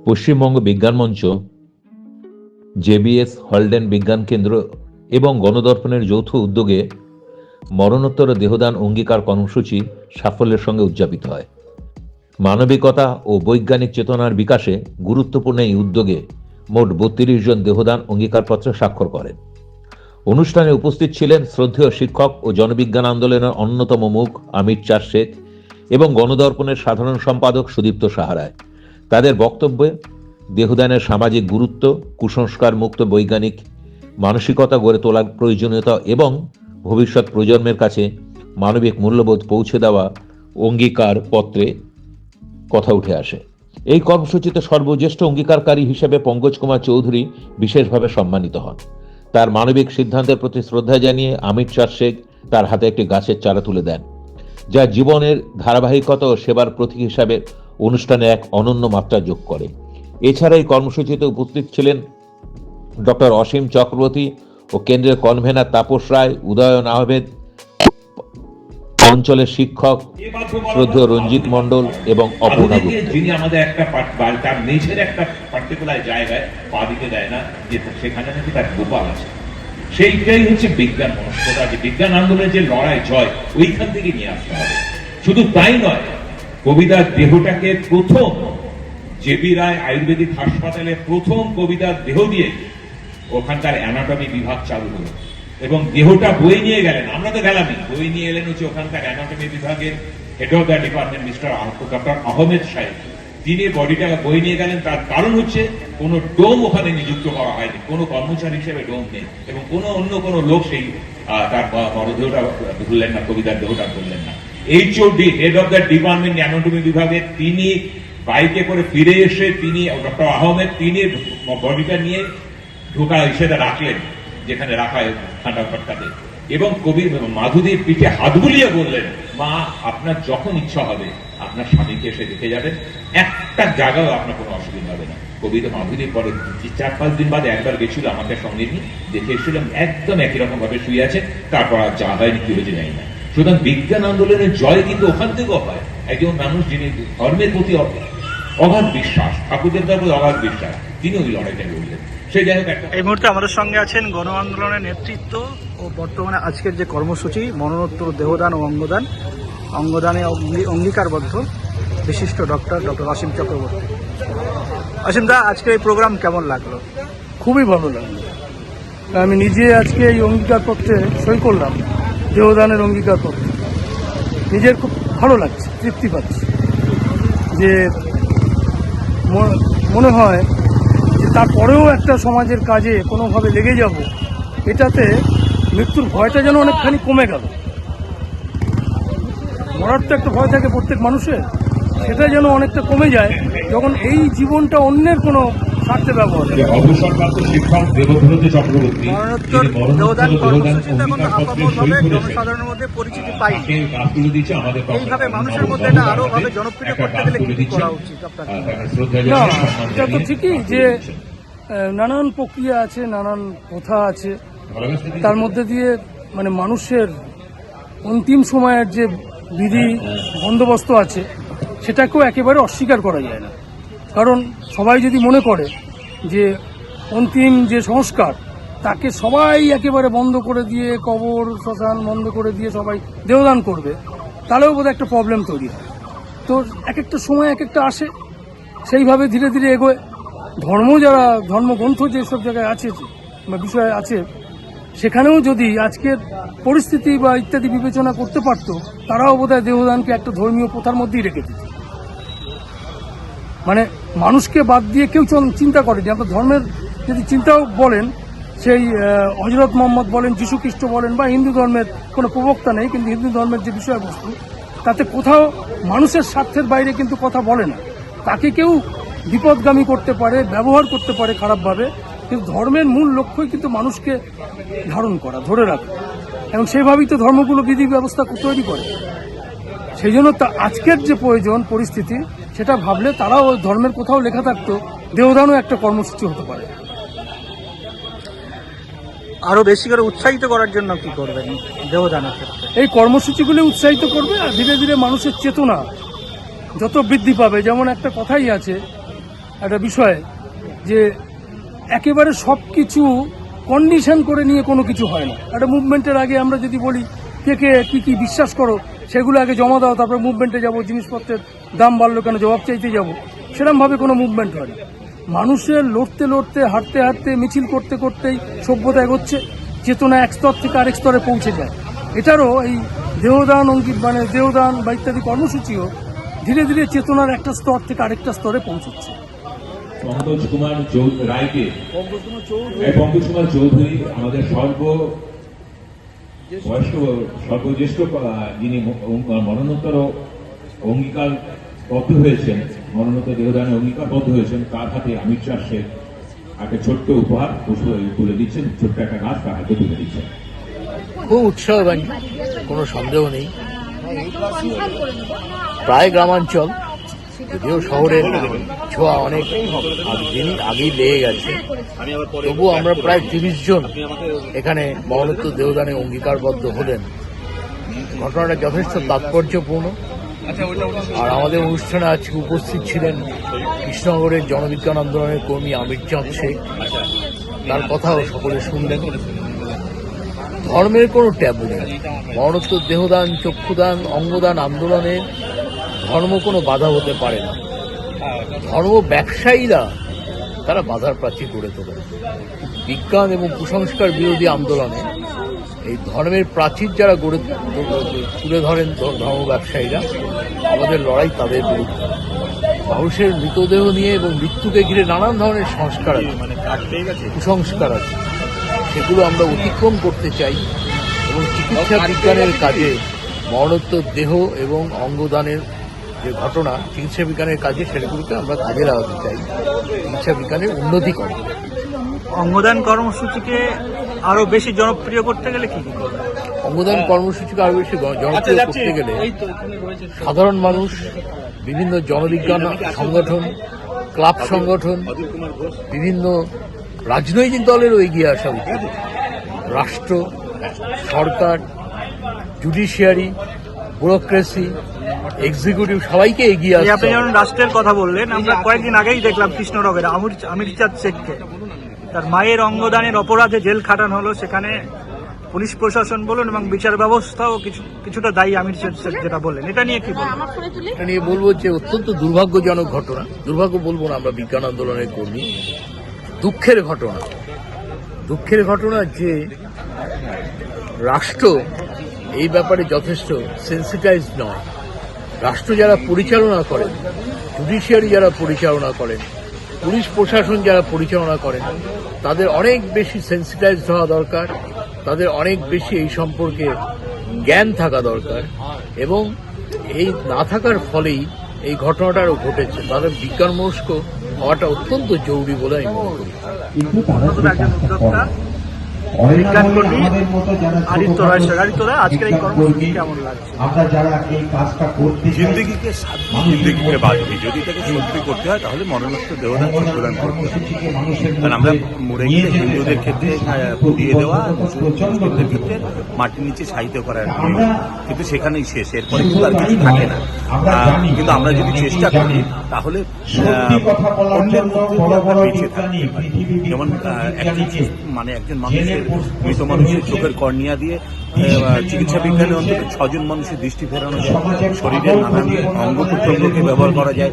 পশ্চিমবঙ্গ বিজ্ঞান মঞ্চ, JBS Haldane বিজ্ঞান কেন্দ্র এবং গণদর্পণের যৌথ উদ্যোগে মরণোত্তর দেহদান অঙ্গীকার কর্মসূচি সাফল্যের সঙ্গে উদযাপিত হয়। মানবিকতা ও বৈজ্ঞানিক চেতনার বিকাশে গুরুত্বপূর্ণ এই উদ্যোগে মোট 32 জন দেহদান অঙ্গীকারপত্রে স্বাক্ষর করেন। অনুষ্ঠানে উপস্থিত ছিলেন শ্রদ্ধেয় শিক্ষক ও জনবিজ্ঞান আন্দোলনের অন্যতম মুখ আমির চাঁদ শেখ এবং গণদর্পণের সাধারণ সম্পাদক সুদীপ্ত সাহারায়। তাদের বক্তব্যে দেহদানের সামাজিক গুরুত্ব, কুসংস্কার মুক্ত বৈজ্ঞানিক মানসিকতা গড়ে তোলার প্রয়োজনীয়তা এবং ভবিষ্যৎ প্রজন্মের কাছে মানবিক মূল্যবোধ পৌঁছে দেওয়া অঙ্গীকার পত্রে কথা উঠে আসে। এই কর্মসূচিতে সর্বজ্যেষ্ঠ অঙ্গীকারকারী হিসেবে পঙ্কজ কুমার চৌধুরী বিশেষভাবে সম্মানিত হন। তার মানবিক সিদ্ধান্তের প্রতি শ্রদ্ধা জানিয়ে আমির চাঁদ শেখ তার হাতে একটি গাছের চারা তুলে দেন, যা জীবনের ধারাবাহিকতা ও সেবার প্রতীক হিসাবে অনুষ্ঠানে এক অনন্য মাত্রা যোগ করে। এছাড়া এই কর্মসূচিতে উপস্থিত ছিলেন ডক্টর অসীম চক্রবর্তী ও কেন্দ্রের কনভেনার তাপস রায়, উদয়ন আহমেদ, অঞ্চলের শিক্ষক শ্রদ্ধেয় রঞ্জিত মণ্ডল এবং অপর্ণা গুপ্ত। যিনি আমাদের একটা তার নিজের একটা পার্টিকুলার জায়গায় পা দিতে দেয় না, যে সেখানে নাকি তার গোপাল আছে। সেইটাই হচ্ছে বিজ্ঞান মনস্কতা, যে বিজ্ঞান আন্দোলনের যে লড়াই জয় ওইখান থেকে নিয়ে আসতে হবে। শুধু তাই নয়, কবিতার দেহটাকে প্রথম জেবি রায় আয়ুর্বেদিক হাসপাতালে প্রথম কবিতার দেহ দিয়ে ওখানকার অ্যানাটমি বিভাগ চালু হলো এবং দেহটা বয়ে নিয়ে গেলেন। আমরা তো গেলামই, বয়ে নিয়ে এলেন হচ্ছে ওখানকার অ্যানাটমি বিভাগের head of the department mister doctor Ahmed সাহেব। তিনি বডিটাকে বয়ে নিয়ে গেলেন। তার কারণ হচ্ছে কোনো ডোম ওখানে নিযুক্ত করা হয়নি, কোনো কর্মচারী হিসেবে ডোম নেই এবং অন্য কোনো লোক সেই তার মরদেহটা ধরলেন না, কবিতার দেহটা ধরলেন না। HOD head of the department anatomy বিভাগের তিনি বাইকে করে ফিরে এসে তিনি ডক্টর আহমেদ তিনি বডিটা নিয়ে ঢোকা হিসেবে রাখলেন যেখানে রাখা ঠান্ডা ফটকাতে, এবং কবি মাধুরীর পিঠে হাত বুলিয়ে বললেন, মা আপনার যখন ইচ্ছা হবে আপনার স্বামীকে এসে দেখে যাবেন, একটা জায়গাও আপনার কোনো অসুবিধা হবে না। কবিতা মাধুরীর পরে 4-5 দিন বাদে একবার গেছিল আমাকে সঙ্গে নিয়ে, দেখে এসেছিলাম একদম একই রকম ভাবে শুয়ে আছে। তারপর আর যা হয়নি কি হয়েছে জানি না। সুতরাং বিজ্ঞান আন্দোলনের জয় কিন্তু ওখান থেকেও হয়। একজন মানুষ যিনি ধর্মের প্রতি অগাধ বিশ্বাস, ঠাকুরদের প্রতি অগাধ বিশ্বাস, তিনি ওই লড়াইটা লড়লেন। সেই জায়গায় এই মুহূর্তে আমাদের সঙ্গে আছেন গণ আন্দোলনের নেতৃত্ব ও বর্তমানে আজকের যে কর্মসূচি মরণোত্তর দেহদান ও অঙ্গদানে অঙ্গীকারবদ্ধ বিশিষ্ট ডক্টর অসীম চক্রবর্তী। অসীম দা, আজকে এই প্রোগ্রাম কেমন লাগলো? খুবই ভালো লাগলো। আমি নিজে আজকে এই অঙ্গীকারপত্রে সই করলাম, দেহদানের অঙ্গীকারপত্র। নিজের খুব ভালো লাগছে, তৃপ্তি পাচ্ছি যে মনে হয় যে তারপরেও একটা সমাজের কাজে কোনোভাবে লেগে যাব, এটাতে মৃত্যুর ভয়টা যেন অনেকখানি কমে গেল। মরার তো একটা ভয় থাকে প্রত্যেক মানুষের, সেটা যেন অনেকটা কমে যায় যখন এই জীবনটা অন্যের কোনো স্বার্থে ব্যবহার হয়। জনসাধারণের মধ্যে পরিচিতি পাই, এইভাবে মানুষের মধ্যে এটা আরো ভাবে জনপ্রিয় করতে গেলে কি করা উচিত? না, এটা তো ঠিকই যে নানান প্রক্রিয়া আছে, নানান কথা আছে, তার মধ্যে দিয়ে মানে মানুষের অন্তিম সময়ের যে বিধি বন্দোবস্ত আছে সেটাকেও একেবারে অস্বীকার করা যায় না। কারণ সবাই যদি মনে করে যে অন্তিম যে সংস্কার তাকে সবাই একেবারে বন্ধ করে দিয়ে, কবর শ্মশান বন্ধ করে দিয়ে সবাই দেহদান করবে, তাহলেও বোধহয় একটা প্রবলেম তৈরি হয়। তো এক একটা সময় এক একটা আসে, সেইভাবে ধীরে ধীরে এগোয়। যারা ধর্মগ্রন্থ যেসব জায়গায় আছে বা বিষয় আছে, সেখানেও যদি আজকের পরিস্থিতি বা ইত্যাদি বিবেচনা করতে পারত, তারাও বোধহয় দেহদানকে একটা ধর্মীয় প্রথার মধ্যেই রেখে দিত। মানে মানুষকে বাদ দিয়ে কেউ চিন্তা করেনি। আপনার ধর্মের যদি চিন্তাও বলেন, সেই হযরত মুহাম্মদ বলেন, যীশু খ্রিস্ট বলেন, বা হিন্দু ধর্মের কোনো প্রবক্তা নেই, কিন্তু হিন্দু ধর্মের যে বিষয়বস্তু তাতে কোথাও মানুষের স্বার্থের বাইরে কিন্তু কথা বলে না। তাকে কেউ বিপদগামী করতে পারে, ব্যবহার করতে পারে খারাপভাবে, কিন্তু ধর্মের মূল লক্ষ্যই কিন্তু মানুষকে ধারণ করা, ধরে রাখা, এবং সেভাবেই তো ধর্মগুলো বিধি ব্যবস্থা তৈরি করে। সেই জন্য আজকের যে প্রয়োজন পরিস্থিতি, সেটা ভাবলে তারাও ধর্মের কোথাও লেখা থাকতো দেহদানও একটা কর্মসূচি হতে পারে। আরো বেশি করে উৎসাহিত করার জন্য কি করবেন দেহদানের ক্ষেত্রে? এই কর্মসূচিগুলো উৎসাহিত করবে, আর ধীরে ধীরে মানুষের চেতনা যত বৃদ্ধি পাবে। যেমন একটা কথাই আছে একটা বিষয় যে একেবারে সব কিছু কন্ডিশন করে নিয়ে কোনো কিছু হয় না। একটা মুভমেন্টের আগে আমরা যদি বলি কে কে কী কী বিশ্বাস করো, সেগুলো আগে জমা দাও, তারপরে মুভমেন্টে যাব, জিনিসপত্রের দাম বাড়লো কেন জবাব চাইতে যাব, সেরকমভাবে কোনো মুভমেন্ট হয় না। মানুষের লড়তে লড়তে, হাঁটতে হাঁটতে, মিছিল করতে করতেই সভ্যতা এগোচ্ছে, চেতনা এক স্তর থেকে আরেক স্তরে পৌঁছে যায়। এটারও এই দেহদান দেহদান বা ইত্যাদি কর্মসূচিও ধীরে ধীরে চেতনার একটা স্তর থেকে আরেকটা স্তরে পৌঁছচ্ছে। পঙ্কজ কুমার রায়কে, পঙ্কজ কুমার চৌধুরী আমাদের সর্বজ্যেষ্ঠ যিনি মরণোত্তর অঙ্গীকারবদ্ধ হয়েছেন, মরণোত্তর দেহদানে অঙ্গীকারবদ্ধ হয়েছেন, তার হাতে অমিত শাহ শেখ একটা ছোট্ট উপহার তুলে দিচ্ছেন, ছোট্ট একটা গাছ তার হাতে তুলে দিচ্ছেন। খুব উৎসাহবাণী, কোনো সন্দেহ নেই। প্রায় গ্রামাঞ্চল, যদিও শহরের ছোঁয়া অনেক আগেই লেগে গেছে, তবুও আমরা প্রায় 30 জন এখানে মরণোত্তর দেহদানে অঙ্গীকারবদ্ধ হলেন। ঘটনাটা যথেষ্ট তাৎপর্যপূর্ণ। আর আমাদের অনুষ্ঠানে আজকে উপস্থিত ছিলেন কৃষ্ণনগরের জনবিজ্ঞান আন্দোলনের কর্মী আমির চাঁদ শেখ, তার কথাও সকলে শুনলেন। ধর্মের কোনো ট্যাবু নেই। মরণোত্তর দেহদান, চক্ষুদান, অঙ্গদান আন্দোলনে ধর্ম কোনো বাধা হতে পারে না। ধর্ম ব্যবসায়ীরা তারা বাধার প্রাচীর গড়ে তোলে। বিজ্ঞান এবং কুসংস্কার বিরোধী আন্দোলনে এই ধর্মের প্রাচীর যারা তুলে ধরেন ধর্ম ব্যবসায়ীরা, আমাদের লড়াই তাদের বিরুদ্ধে। মানুষের মৃতদেহ নিয়ে এবং মৃত্যুকে ঘিরে নানান ধরনের সংস্কার আছে, কুসংস্কার আছে, সেগুলো আমরা অতিক্রম করতে চাই এবং চিকিৎসা বিজ্ঞানের কাজে মরণোত্তর দেহ এবং অঙ্গদানের যে ঘটনা, চিকিৎসা বিজ্ঞানের কাজে সেগুলোকে আমরা কাজে লাগাতে চাই, চিকিৎসা বিজ্ঞানের উন্নতি করে। অঙ্গদান কর্মসূচিকে আরো বেশি জনপ্রিয় করতে গেলে কি কি করবে? অঙ্গদান কর্মসূচিকে আরো বেশি জনপ্রিয় করতে গেলে সাধারণ মানুষ, বিভিন্ন জনবিজ্ঞান সংগঠন, ক্লাব সংগঠন, বিভিন্ন রাজনৈতিক দলেরও এগিয়ে আসা উচিত। রাষ্ট্র, সরকার, জুডিশিয়ারি, ব্যুরোক্রেসি, এক্সিকিউটিভ সবাইকে এগিয়ে আসতে হবে। আপনি যেমন রাষ্ট্রের কথা বললেন, আমরা কয়েকদিন আগেই দেখলাম কৃষ্ণনগরে আমির চাঁদ শেখকে তার মায়ের অঙ্গদানের অপরাধে জেল খাটানো হলো। সেখানে পুলিশ প্রশাসন বলুন এবং বিচার ব্যবস্থাও কিছুটা দায়ী আমির চাঁদ শেখ, যেটা বললেন, এটা নিয়ে কি বলবেন? এটা নিয়ে বলবো যে অত্যন্ত দুর্ভাগ্যজনক ঘটনা। দুর্ভাগ্য বলবো না, আমরা বিজ্ঞান আন্দোলনের কর্মী। দুঃখের ঘটনা যে রাষ্ট্র এই ব্যাপারে যথেষ্ট সেন্সিটাইজ নয়। রাষ্ট্র যারা পরিচালনা করেন, জুডিশিয়ারি যারা পরিচালনা করেন, পুলিশ প্রশাসন যারা পরিচালনা করেন, তাদের অনেক বেশি সেন্সিটাইজড হওয়া দরকার, তাদের অনেক বেশি এই সম্পর্কে জ্ঞান থাকা দরকার, এবং এই না থাকার ফলেই এই ঘটনাটা আরও ঘটেছে। তাদের বিজ্ঞান মনস্ক হওয়াটা অত্যন্ত জরুরি বলে আমি মনে করি। জিন্দেগিকে জিন্দেগিকে বাঁচবে, যদি তাকে সত্যি করতে হয় তাহলে মরণোত্তর দেহদান প্রদান করতে হবে। কারণ আমরা মরে গেলে হিন্দুদের ক্ষেত্রে পুড়িয়ে দেওয়া, মুসলিমদের ক্ষেত্রে মাটির নিচে সাহিত্য করার কিন্তু সেখানেই শেষ, এরপরে কিন্তু আর কিছু থাকে না। কিন্তু আমরা যদি চেষ্টা করি তাহলে অন্যের মধ্যে আমরা বেঁচে থাকতে পারি। যেমন একজন মানুষের, মৃত মানুষের চোখের কর্নিয়া দিয়ে চিকিৎসা বিজ্ঞানে অন্তত 6 জন মানুষের দৃষ্টি ফেরানো যায়, শরীরের নানান অঙ্গ প্রত্যঙ্গকে ব্যবহার করা যায়।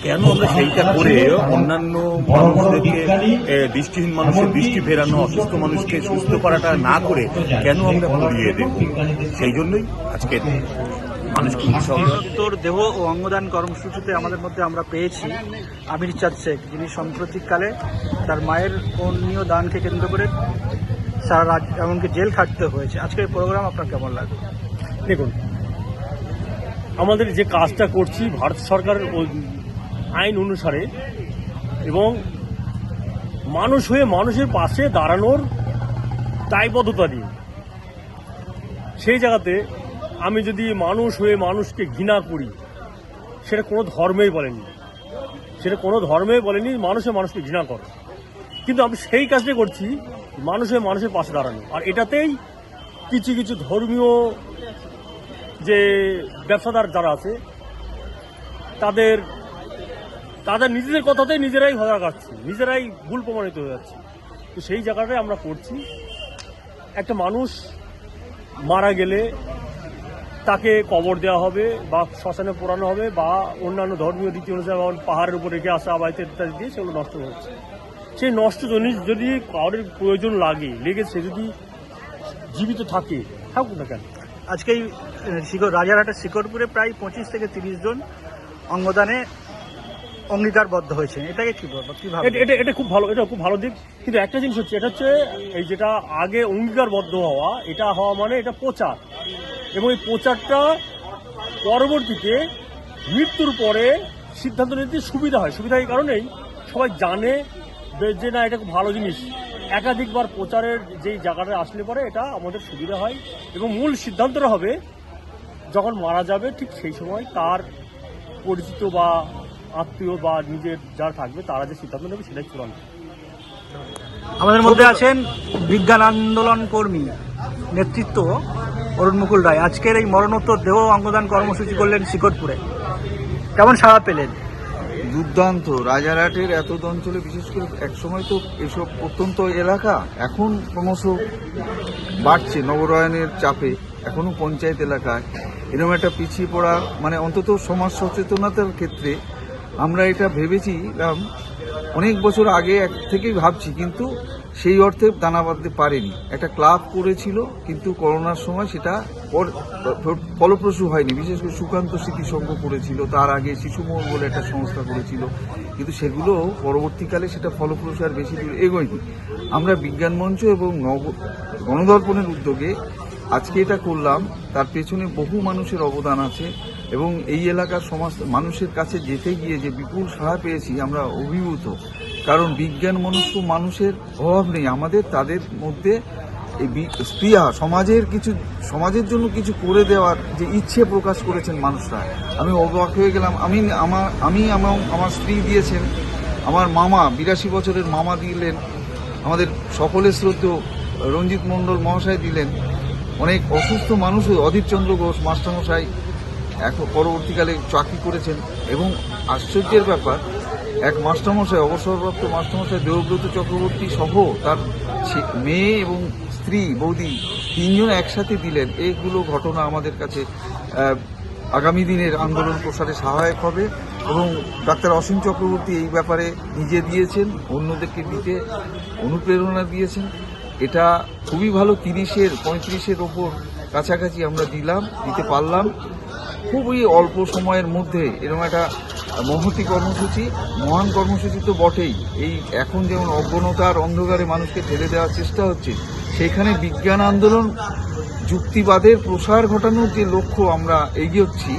কেন আমরা সেইটা করে অন্যান্য মানুষদেরকে, দৃষ্টিহীন মানুষের দৃষ্টি ফেরানো, অসুস্থ মানুষকে সুস্থ করাটা না করে কেন আমরা পুড়িয়ে দেব? সেই জন্যই আজকে মরণোত্তর দেহ ও অঙ্গদান কর্মসূচিতে আমাদের মধ্যে আমরা পেয়েছি আমির চাঁদ শেখ, যিনি সাম্প্রতিককালে তার মায়ের কর্ণীয় দানকে কেন্দ্র করে সারা রাত এমনকি জেল খাটতে হয়েছে। আজকের প্রোগ্রাম আপনার কেমন লাগবে? দেখুন, আমাদের যে কাজটা করছি ভারত সরকারের আইন অনুসারে এবং মানুষ হয়ে মানুষের পাশে দাঁড়ানোর দায়বদ্ধতা নিয়ে, সেই জায়গাতে আমি যদি মানুষ হয়ে মানুষকে ঘৃণা করি, সেটা কোনো ধর্মেই বলেনি, মানুষে মানুষকে ঘৃণা করে। কিন্তু আমি সেই কাজটা করছি মানুষের পাশে দাঁড়ানো। আর এটাতেই কিছু কিছু ধর্মীয় যে ব্যবসাদার যারা আছে, তাদের তাদের নিজেদের কথাতেই নিজেরাই ধরা খাচ্ছি, নিজেরাই ভুল প্রমাণিত হয়ে যাচ্ছে। তো সেই জায়গাটাই আমরা করছি। একটা মানুষ মারা গেলে তাকে কবর দেওয়া হবে বা শ্মশানে পোড়ানো হবে বা অন্যান্য ধর্মীয় রীতি অনুসারে পাহাড়ের উপর রেখে আসা বা ইত্যাদি দিয়ে সেগুলো নষ্ট হচ্ছে। সেই নষ্ট জিনিস যদি কারোর প্রয়োজন লেগে সে যদি জীবিত থাকে, থাকুক না কেন। আজকেই রাজারহাটের শিকরপুরে প্রায় 25 থেকে 30 জন অঙ্গদানে অঙ্গীকারবদ্ধ হয়েছে। এটাকে কি বলবো, কিভাবে? এটা খুব ভালো, এটা খুব ভালো দিক। কিন্তু একটা জিনিস হচ্ছে, এটা হচ্ছে এই যেটা আগে অঙ্গীকারবদ্ধ হওয়া, এটা হওয়া মানে এটা প্রচার, এবং এই প্রচারটা পরবর্তীতে মৃত্যুর পরে সিদ্ধান্ত নিতে সুবিধা হয়। সুবিধা এই কারণেই সবাই জানে যে না, এটা খুব ভালো জিনিস। একাধিকবার প্রচারের যেই জায়গাটা আসলে পরে এটা আমাদের সুবিধা হয়, এবং মূল সিদ্ধান্তটা হবে যখন মারা যাবে ঠিক সেই সময় তার পরিচিত বা আত্মীয় বা নিজের যারা থাকবে তারা যে সিদ্ধান্ত নেবে সেটাই চূড়ান্ত। আমাদের মধ্যে আছেন বিজ্ঞান আন্দোলন কর্মী নেতৃত্ব অরুণ মুকুল রায়। আজকের এই মরণোত্তর দেহ অঙ্গদান কর্মসূচি করলেন শিকরপুরে, কেমন সাড়া পেলেন? দুর্দান্ত। রাজারহাটের এত অঞ্চলে বিশেষ করে একসময় তো এসব প্রত্যন্ত এলাকা, এখন ক্রমশ বাড়ছে নগরায়নের চাপে। এখনো পঞ্চায়েত এলাকায় এরকম একটা পিছিয়ে পড়া, মানে অন্তত সমাজ সচেতনতার ক্ষেত্রে আমরা এটা ভেবেছিলাম অনেক বছর আগে থেকেই ভাবছি, কিন্তু সেই অর্থে দানা বাঁধতে পারেনি। একটা ক্লাব করেছিল, কিন্তু করোনার সময় সেটা ফলপ্রসূ হয়নি। বিশেষ করে সুকান্ত স্মৃতি সংঘ করেছিল, তার আগে শিশুমহল বলে একটা সংস্থা করেছিল, কিন্তু সেগুলো পরবর্তীকালে সেটা ফলপ্রসূ আর বেশি দূর এগোয়নি। আমরা বিজ্ঞান মঞ্চ এবং গণদর্পণের উদ্যোগে আজকে এটা করলাম। তার পেছনে বহু মানুষের অবদান আছে, এবং এই এলাকার মানুষের কাছে যেতে গিয়ে যে বিপুল সাড়া পেয়েছি আমরা অভিভূত। কারণ বিজ্ঞান মনস্ক মানুষের অভাব নেই আমাদের, তাদের মধ্যে এই স্পৃহা, সমাজের জন্য কিছু করে দেওয়ার যে ইচ্ছে প্রকাশ করেছেন মানুষরা। আমি অবাক হয়ে গেলাম। আমার স্ত্রী দিয়েছেন, আমার মামা 82 বছরের মামা দিলেন, আমাদের সকলের শ্রদ্ধেয় রঞ্জিত মণ্ডল মহাশয় দিলেন, অনেক অসুস্থ মানুষ অধীর চন্দ্র ঘোষ মাস্টারমশাই এখন পরবর্তীকালে চাকরি করেছেন। এবং আশ্চর্যের ব্যাপার, এক মাস্টারমশাই, অবসরপ্রাপ্ত মাস্টারমশাই দেবব্রত চক্রবর্তী সহ তার মেয়ে এবং স্ত্রী বৌদি 3 জন একসাথে দিলেন। এইগুলো ঘটনা আমাদের কাছে আগামী দিনের আন্দোলন প্রসারে সহায়ক হবে। এবং ডাক্তার অসীম চক্রবর্তী এই ব্যাপারে নিজে দিয়েছেন, অন্যদেরকে দিতে অনুপ্রেরণা দিয়েছেন। এটা খুবই ভালো। 35-এর ওপর কাছাকাছি আমরা দিতে পারলাম খুবই অল্প সময়ের মধ্যে। এরকম একটা মহতি কর্মসূচি, মহান কর্মসূচি তো বটেই। এই এখন যেমন অজ্ঞতার অন্ধকারে মানুষকে ঠেলে দেওয়ার চেষ্টা হচ্ছে, সেখানে বিজ্ঞান আন্দোলন যুক্তিবাদের প্রসার ঘটানোর যে লক্ষ্য আমরা এগিয়েছি,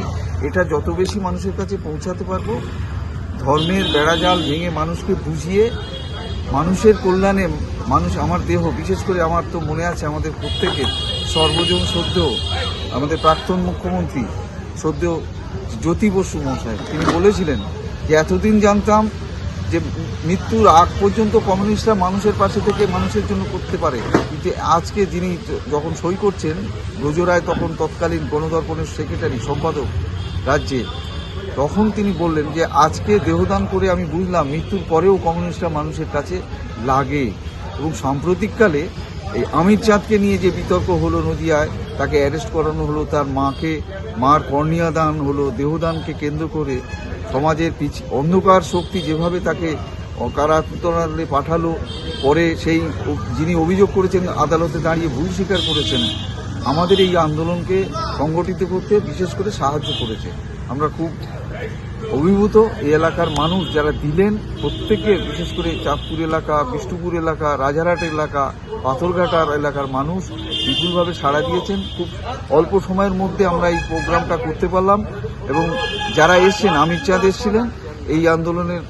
এটা যত বেশি মানুষের কাছে পৌঁছাতে পারবো, ধর্মের বেড়াজাল ভেঙে মানুষকে বুঝিয়ে মানুষের কল্যাণে আমার দেহ, বিশেষ করে আমার তো মনে আছে আমাদের প্রত্যেকের সর্বজন শ্রদ্ধেয় আমাদের প্রাক্তন মুখ্যমন্ত্রী শ্রদ্ধেয় জ্যোতি বসু মহাশয়, তিনি বলেছিলেন যে এতদিন জানতাম যে মৃত্যুর আগ পর্যন্ত কমিউনিস্টরা মানুষের পাশে থেকে মানুষের জন্য করতে পারে, কিন্তু আজকে যিনি যখন সই করছেন ব্রজরায়, তখন তৎকালীন গণদর্পণের সেক্রেটারি সম্পাদক রাজ্যে, তখন তিনি বললেন যে আজকে দেহদান করে আমি বুঝলাম মৃত্যুর পরেও কমিউনিস্টরা মানুষের কাছে লাগে। এবং সাম্প্রতিককালে এই আমির চাঁদকে নিয়ে যে বিতর্ক হলো নদিয়ায়, তাকে অ্যারেস্ট করানো হলো, তার মার কর্নিয়া দান হলো, দেহদানকে কেন্দ্র করে সমাজের অন্ধকার শক্তি যেভাবে তাকে কারান্তরালে পাঠালো, পরে সেই যিনি অভিযোগ করেছেন আদালতে দাঁড়িয়ে ভুল স্বীকার করেছেন, আমাদের এই আন্দোলনকে সংগঠিত করতে বিশেষ করে সাহায্য করেছে। আমরা খুব অভিভূত। এই এলাকার মানুষ যারা দিলেন, প্রত্যেকে, বিশেষ করে চাঁদপুর এলাকা, বিষ্ণুপুর এলাকা, রাজারহাট এলাকা, পাথরঘাটার এলাকার মানুষ বিপুলভাবে সাড়া দিয়েছেন। খুব অল্প সময়ের মধ্যে আমরা এই প্রোগ্রামটা করতে পারলাম। এবং যারা এসছেন, আমির চাঁদ এসেছিলেন, এই আন্দোলনের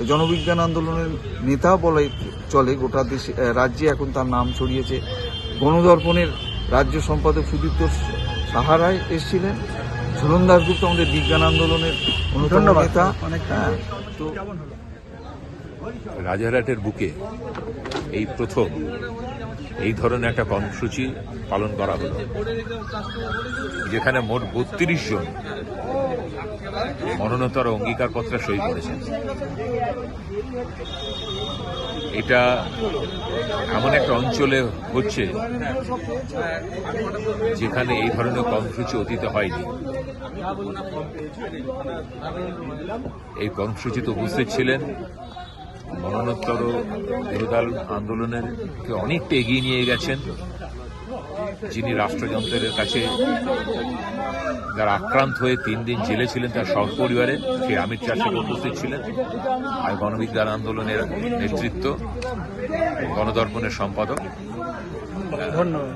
জনবিজ্ঞান আন্দোলনের নেতা বলে চলে, গোটা দেশে রাজ্যে এখন তার নাম ছড়িয়েছে। গণদর্পণের রাজ্য সম্পাদক সুদীপ্ত সাহারায় এসেছিলেন, ঝুলন দাশগুপ্ত আমাদের বিজ্ঞান আন্দোলনের অন্যতম নেতা। তো রাজারহাটের বুকে এই প্রথম এই ধরনের একটা কর্মসূচি পালন করা হলো, যেখানে মোট 32 জন মরণোত্তর অঙ্গীকারপত্রে সই করেছেন। এটা এমন একটা অঞ্চলে হচ্ছে যেখানে এই ধরনের কর্মসূচি অতীতে হয়নি। এই কর্মসূচিতে উপস্থিত ছিলেন মরণোত্তর দেহদান আন্দোলনের কে অনেকটা এগিয়ে নিয়ে গেছেন যিনি রাষ্ট্রযন্ত্রের কাছে যারা আক্রান্ত হয়ে 3 দিন জেলে ছিলেন তার সহপরিবারে, সেই আমির চাষের উপস্থিত ছিলেন। আর গণবিজ্ঞান আন্দোলনের নেতৃত্ব গণদর্পণের সম্পাদক। ধন্যবাদ।